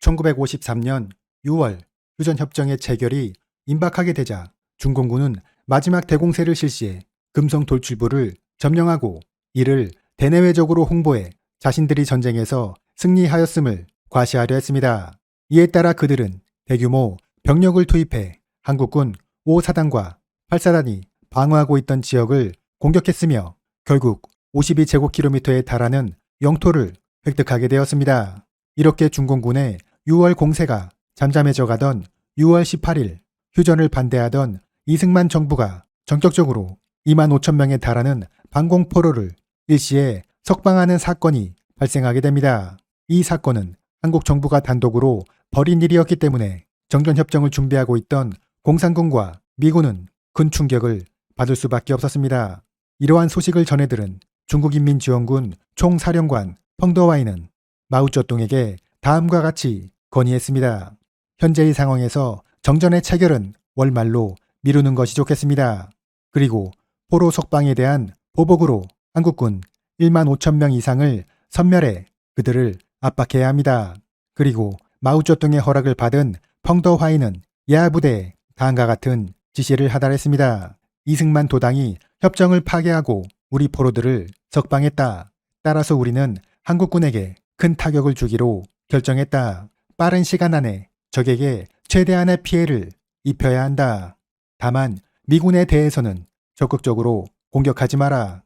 1953년 6월 휴전협정의 체결이 임박하게 되자 중공군은 마지막 대공세를 실시해 금성 돌출부를 점령하고 이를 대내외적으로 홍보해 자신들이 전쟁에서 승리하였음을 과시하려 했습니다. 이에 따라 그들은 대규모 병력을 투입해 한국군 5사단과 8사단이 방어하고 있던 지역을 공격했으며 결국 52제곱킬로미터에 달하는 영토를 획득하게 되었습니다. 이렇게 중공군의 6월 공세가 잠잠해져 가던 6월 18일 휴전을 반대하던 이승만 정부가 전격적으로 25,000명에 달하는 방공포로를 일시에 석방하는 사건이 발생하게 됩니다. 이 사건은 한국 정부가 단독으로 벌인 일이었기 때문에 정전협정을 준비하고 있던 공산군과 미군은 큰 충격을 받을 수밖에 없었습니다. 이러한 소식을 전해들은 중국인민지원군 총사령관 펑더와이는 마오쩌둥에게 다음과 같이 건의했습니다. 현재의 상황에서 정전의 체결은 월말로 미루는 것이 좋겠습니다. 그리고 포로 석방에 대한 보복으로 한국군 15,000명 이상을 섬멸해 그들을 압박해야 합니다. 그리고 마오쩌둥의 허락을 받은 펑더화이는 예하부대에 다음과 같은 지시를 하달했습니다. 이승만 도당이 협정을 파괴하고 우리 포로들을 석방했다. 따라서 우리는 한국군에게 큰 타격을 주기로 결정했다. 빠른 시간 안에 적에게 최대한의 피해를 입혀야 한다. 다만 미군에 대해서는 적극적으로 공격하지 마라.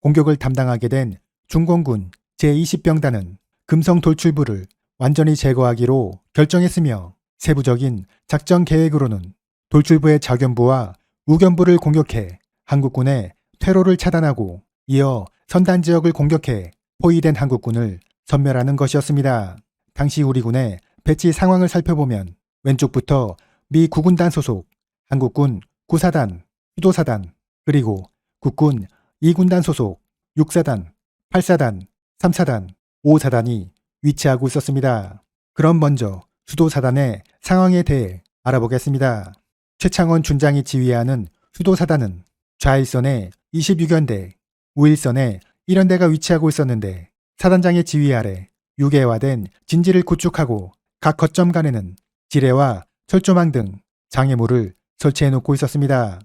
공격을 담당하게 된 중공군 제20병단은 금성 돌출부를 완전히 제거하기로 결정했으며 세부적인 작전 계획으로는 돌출부의 작연부와 우견부를 공격해 한국군의 퇴로를 차단하고 이어 선단 지역을 공격해 포위된 한국군을 섬멸하는 것이었습니다. 당시 우리 군의 배치 상황을 살펴보면 왼쪽부터 미 9군단 소속 한국군 9사단, 수도사단, 그리고 국군 2군단 소속 6사단, 8사단, 3사단, 5사단이 위치하고 있었습니다. 그럼 먼저 수도사단의 상황에 대해 알아보겠습니다. 최창원 준장이 지휘하는 수도사단은 좌일선에 26연대, 우일선에 1연대가 위치하고 있었는데 사단장의 지휘 아래 유계화된 진지를 구축하고 각 거점 간에는 지뢰와 철조망 등 장애물을 설치해놓고 있었습니다.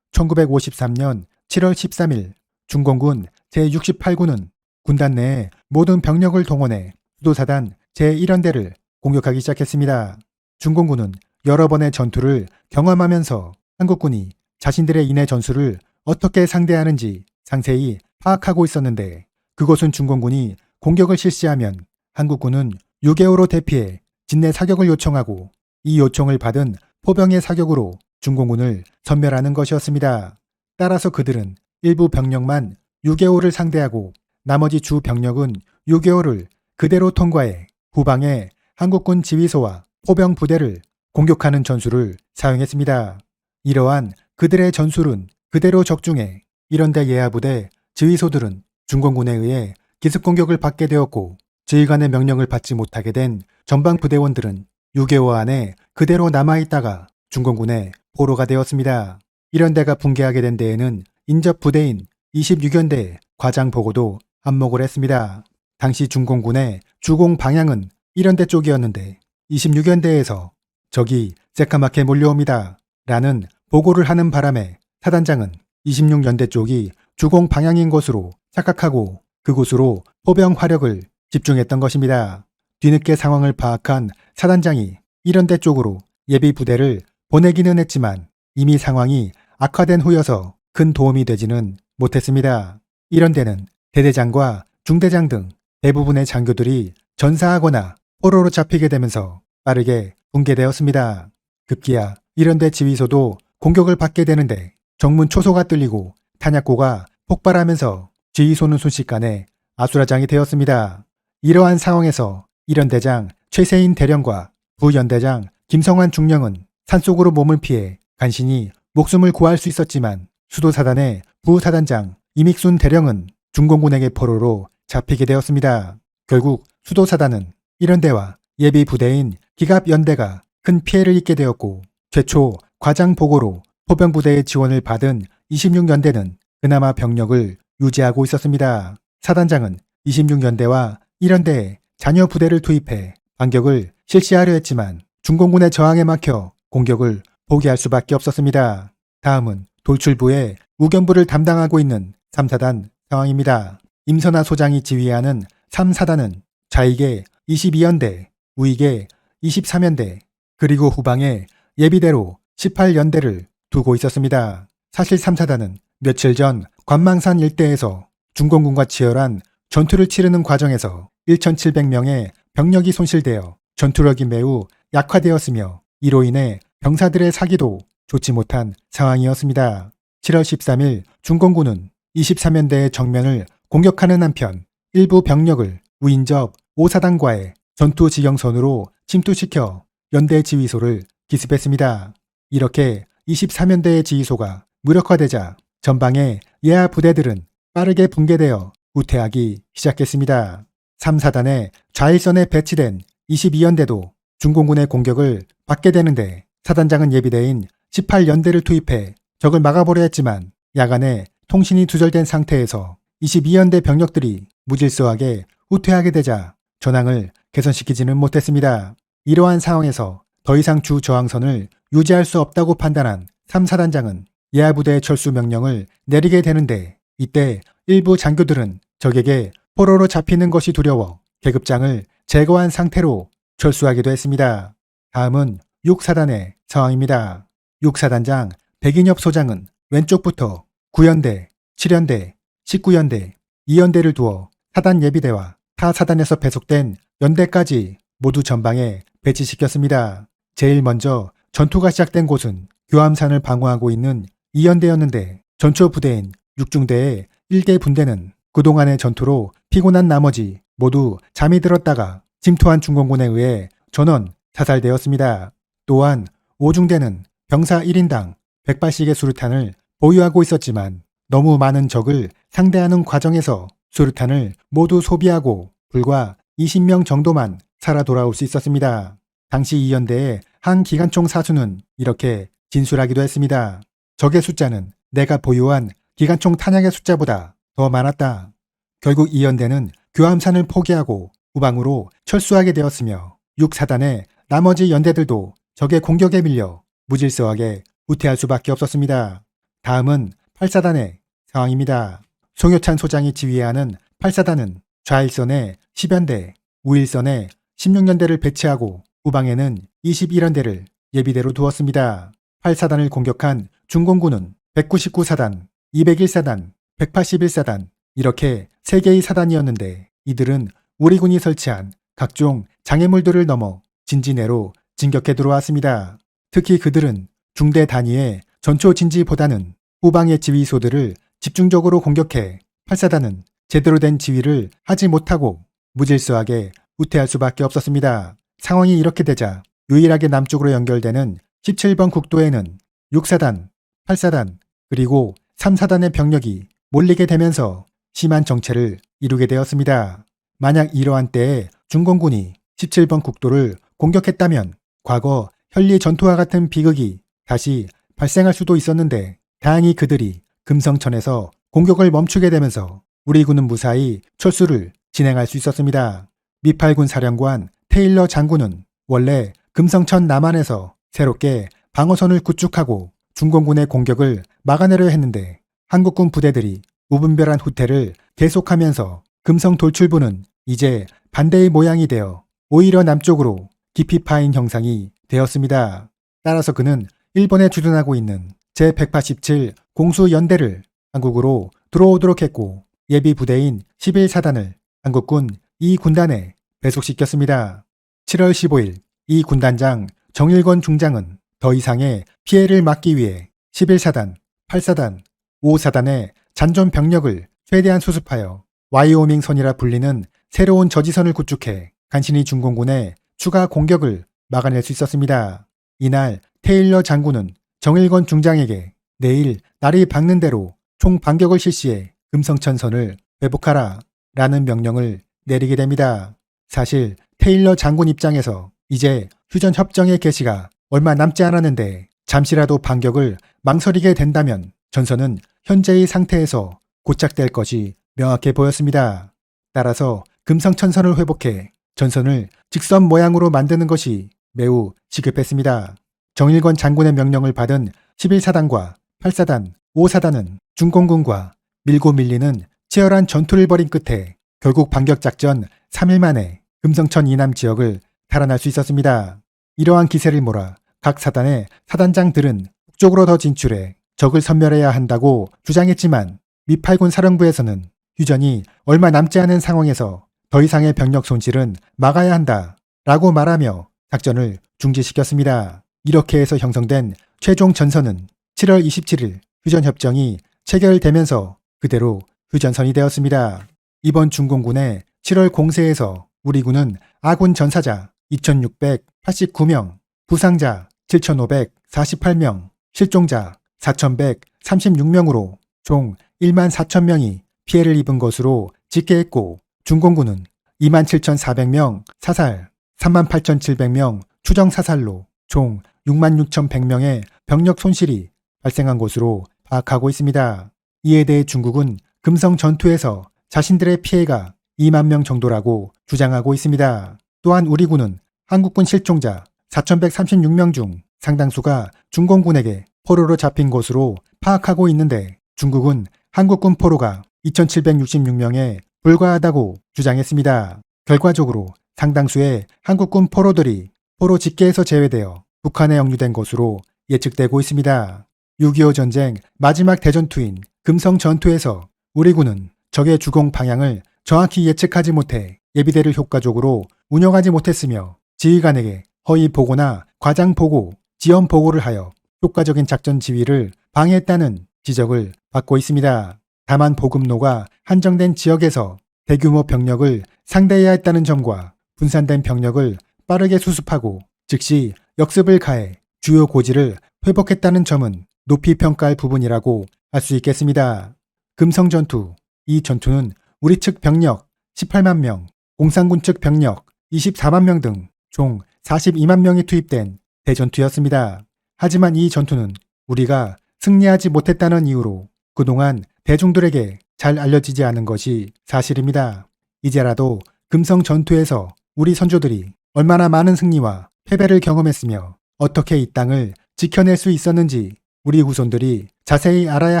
1953년 7월 13일 중공군 제68군은 군단 내의 모든 병력을 동원해 수도사단 제1연대를 공격하기 시작했습니다. 중공군은 여러 번의 전투를 경험하면서 한국군이 자신들의 인해 전술을 어떻게 상대하는지 상세히 파악하고 있었는데 그것은 중공군이 공격을 실시하면 한국군은 6개월로 대피해 진내 사격을 요청하고 이 요청을 받은 포병의 사격으로 중공군을 섬멸하는 것이었습니다. 따라서 그들은 일부 병력만 6개월을 상대하고 나머지 주 병력은 6개월을 그대로 통과해 후방의 한국군 지휘소와 포병 부대를 공격하는 전술을 사용했습니다. 이러한 그들의 전술은 그대로 적중해 1연대 예하부대 지휘소들은 중공군에 의해 기습공격을 받게 되었고 지휘관의 명령을 받지 못하게 된 전방부대원들은 6개월 안에 그대로 남아있다가 중공군의 포로가 되었습니다. 1연대가 붕괴하게 된 데에는 인접 부대인 26연대의 과장 보고도 한몫을 했습니다. 당시 중공군의 주공 방향은 1연대 쪽이었는데 26연대에서 적이 새카맣게 몰려옵니다. 라는 보고를 하는 바람에 사단장은 26연대 쪽이 주공 방향인 것으로 착각하고 그곳으로 포병 화력을 집중했던 것입니다. 뒤늦게 상황을 파악한 사단장이 1연대 쪽으로 예비 부대를 보내기는 했지만 이미 상황이 악화된 후여서 큰 도움이 되지는 못했습니다. 1연대는 대대장과 중대장 등 대부분의 장교들이 전사하거나 포로로 잡히게 되면서 빠르게 붕괴되었습니다. 급기야 1연대 지휘소도 공격을 받게 되는데 정문 초소가 뚫리고 탄약고가 폭발하면서 지휘소는 순식간에 아수라장이 되었습니다. 이러한 상황에서 1연대장 최세인 대령과 부연대장 김성환 중령은 산속으로 몸을 피해 간신히 목숨을 구할 수 있었지만 수도사단의 부사단장 이믹순 대령은 중공군에게 포로로 잡히게 되었습니다. 결국 수도사단은 1연대와 예비 부대인 기갑연대가 큰 피해를 입게 되었고 최초 과장 보고로 포병부대의 지원을 받은 26연대는 그나마 병력을 유지하고 있었습니다. 사단장은 26연대와 1연대에 잔여 부대를 투입해 반격을 실시하려 했지만 중공군의 저항에 막혀 공격을 포기할 수밖에 없었습니다. 다음은 돌출부의 우견부를 담당하고 있는 3사단 상황입니다. 임선하 소장이 지휘하는 3사단은 좌익에 22연대, 우익에 23연대, 그리고 후방에 예비대로 18연대를 두고 있었습니다. 사실 3사단은 며칠 전 관망산 일대에서 중공군과 치열한 전투를 치르는 과정에서 1,700명의 병력이 손실되어 전투력이 매우 약화되었으며 이로 인해 병사들의 사기도 좋지 못한 상황이었습니다. 7월 13일 중공군은 23연대의 정면을 공격하는 한편 일부 병력을 우인접 5사단과의 전투 지경선으로 침투시켜 연대 지휘소를 기습했습니다. 이렇게 23연대의 지휘소가 무력화되자 전방의 예하 부대들은 빠르게 붕괴되어 후퇴하기 시작했습니다. 3사단의 좌일선에 배치된 22연대도 중공군의 공격을 받게 되는데 사단장은 예비대인 18연대를 투입해 적을 막아보려 했지만 야간에 통신이 두절된 상태에서 22연대 병력들이 무질서하게 후퇴하게 되자 전황을 개선시키지는 못했습니다. 이러한 상황에서 더 이상 주 저항선을 유지할 수 없다고 판단한 3사단장은 예하부대의 철수 명령을 내리게 되는데 이때 일부 장교들은 적에게 포로로 잡히는 것이 두려워 계급장을 제거한 상태로 철수하기도 했습니다. 다음은 6사단의 상황입니다. 6사단장 백인엽 소장은 왼쪽부터 9연대, 7연대, 19연대, 2연대를 두어 사단 예비대와 타 사단에서 배속된 연대까지 모두 전방에 배치시켰습니다. 제일 먼저 전투가 시작된 곳은 교암산을 방어하고 있는 2연대였는데 전초 부대인 6중대의 1개 분대는 그동안의 전투로 피곤한 나머지 모두 잠이 들었다가 침투한 중공군에 의해 전원 사살되었습니다. 또한 5중대는 병사 1인당 100발씩의 수류탄을 보유하고 있었지만 너무 많은 적을 상대하는 과정에서 수류탄을 모두 소비하고 불과 20명 정도만 살아 돌아올 수 있었습니다. 당시 2연대의 한 기관총 사수는 이렇게 진술하기도 했습니다. 적의 숫자는 내가 보유한 기관총 탄약의 숫자보다 더 많았다. 결국 2연대는 교암산을 포기하고 후방으로 철수하게 되었으며 6사단의 나머지 연대들도 적의 공격에 밀려 무질서하게 후퇴할 수밖에 없었습니다. 다음은 8사단의 상황입니다. 송효찬 소장이 지휘하는 8사단은 좌일선에 10연대, 우일선에 16연대를 배치하고 후방에는 21연대를 예비대로 두었습니다. 8사단을 공격한 중공군은 199사단, 201사단, 181사단 이렇게 3개의 사단이었는데 이들은 우리 군이 설치한 각종 장애물들을 넘어 진지 내로 진격해 들어왔습니다. 특히 그들은 중대 단위의 전초 진지보다는 후방의 지휘소들을 집중적으로 공격해 8사단은 제대로 된 지휘를 하지 못하고 무질서하게 후퇴할 수밖에 없었습니다. 상황이 이렇게 되자 유일하게 남쪽으로 연결되는 17번 국도에는 6사단, 8사단, 그리고 3사단의 병력이 몰리게 되면서 심한 정체를 이루게 되었습니다. 만약 이러한 때에 중공군이 17번 국도를 공격했다면 과거 현리 전투와 같은 비극이 다시 발생할 수도 있었는데 다행히 그들이 금성천에서 공격을 멈추게 되면서 우리 군은 무사히 철수를 진행할 수 있었습니다. 미팔군 사령관 테일러 장군은 원래 금성천 남한에서 새롭게 방어선을 구축하고 중공군의 공격을 막아내려 했는데 한국군 부대들이 무분별한 후퇴를 계속하면서 금성 돌출부는 이제 반대의 모양이 되어 오히려 남쪽으로 깊이 파인 형상이 되었습니다. 따라서 그는 일본에 주둔하고 있는 제187 공수연대를 한국으로 들어오도록 했고 예비 부대인 11사단을 한국군 2군단에 배속시켰습니다. 7월 15일 이 군단장 정일권 중장은 더 이상의 피해를 막기 위해 11사단, 8사단, 5사단의 잔존 병력을 최대한 수습하여 와이오밍 선이라 불리는 새로운 저지선을 구축해 간신히 중공군의 추가 공격을 막아낼 수 있었습니다. 이날 테일러 장군은 정일권 중장에게 내일 날이 밝는 대로 총 반격을 실시해 금성천선을 회복하라 라는 명령을 내리게 됩니다. 사실 테일러 장군 입장에서 이제 휴전 협정의 개시가 얼마 남지 않았는데 잠시라도 반격을 망설이게 된다면 전선은 현재의 상태에서 고착될 것이 명확해 보였습니다. 따라서 금성천선을 회복해 전선을 직선 모양으로 만드는 것이 매우 시급했습니다. 정일권 장군의 명령을 받은 11사단과 8사단, 5사단은 중공군과 밀고 밀리는 치열한 전투를 벌인 끝에 결국 반격작전 3일 만에 금성천 이남 지역을 탈환할 수 있었습니다. 이러한 기세를 몰아 각 사단의 사단장들은 북쪽으로 더 진출해 적을 섬멸해야 한다고 주장했지만 미8군 사령부에서는 휴전이 얼마 남지 않은 상황에서 더 이상의 병력 손실은 막아야 한다 라고 말하며 작전을 중지시켰습니다. 이렇게 해서 형성된 최종 전선은 7월 27일 휴전협정이 체결되면서 그대로 휴전선이 되었습니다. 이번 중공군의 7월 공세에서 우리 군은 아군 전사자 2,689명, 부상자 7,548명, 실종자 4,136명으로 총 1만 4천명이 피해를 입은 것으로 집계했고 중공군은 27,400명 사살, 38,700명 추정 사살로 총 66,100명의 병력 손실이 발생한 것으로 파악하고 있습니다. 이에 대해 중국은 금성 전투에서 자신들의 피해가 2만 명 정도라고 주장하고 있습니다. 또한 우리 군은 한국군 실종자 4,136명 중 상당수가 중공군에게 포로로 잡힌 것으로 파악하고 있는데 중국은 한국군 포로가 2,766명에 불과하다고 주장했습니다. 결과적으로 상당수의 한국군 포로들이 포로 집계에서 제외되어 북한에 억류된 것으로 예측되고 있습니다. 6.25 전쟁 마지막 대전투인 금성 전투에서 우리 군은 적의 주공 방향을 정확히 예측하지 못해 예비대를 효과적으로 운영하지 못했으며 지휘관에게 허위 보고나 과장 보고, 지연 보고를 하여 효과적인 작전 지휘를 방해했다는 지적을 받고 있습니다. 다만 보급로가 한정된 지역에서 대규모 병력을 상대해야 했다는 점과 분산된 병력을 빠르게 수습하고 즉시 역습을 가해 주요 고지를 회복했다는 점은 높이 평가할 부분이라고 할 수 있겠습니다. 금성 전투, 이 전투는 우리 측 병력 18만 명, 공산군 측 병력 24만 명 등 총 42만 명이 투입된 대전투였습니다. 하지만 이 전투는 우리가 승리하지 못했다는 이유로 그동안 대중들에게 잘 알려지지 않은 것이 사실입니다. 이제라도 금성 전투에서 우리 선조들이 얼마나 많은 승리와 패배를 경험했으며 어떻게 이 땅을 지켜낼 수 있었는지 우리 후손들이 자세히 알아야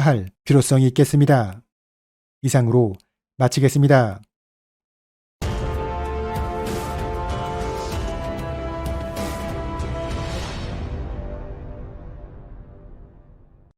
할 필요성이 있겠습니다. 이상으로 마치겠습니다.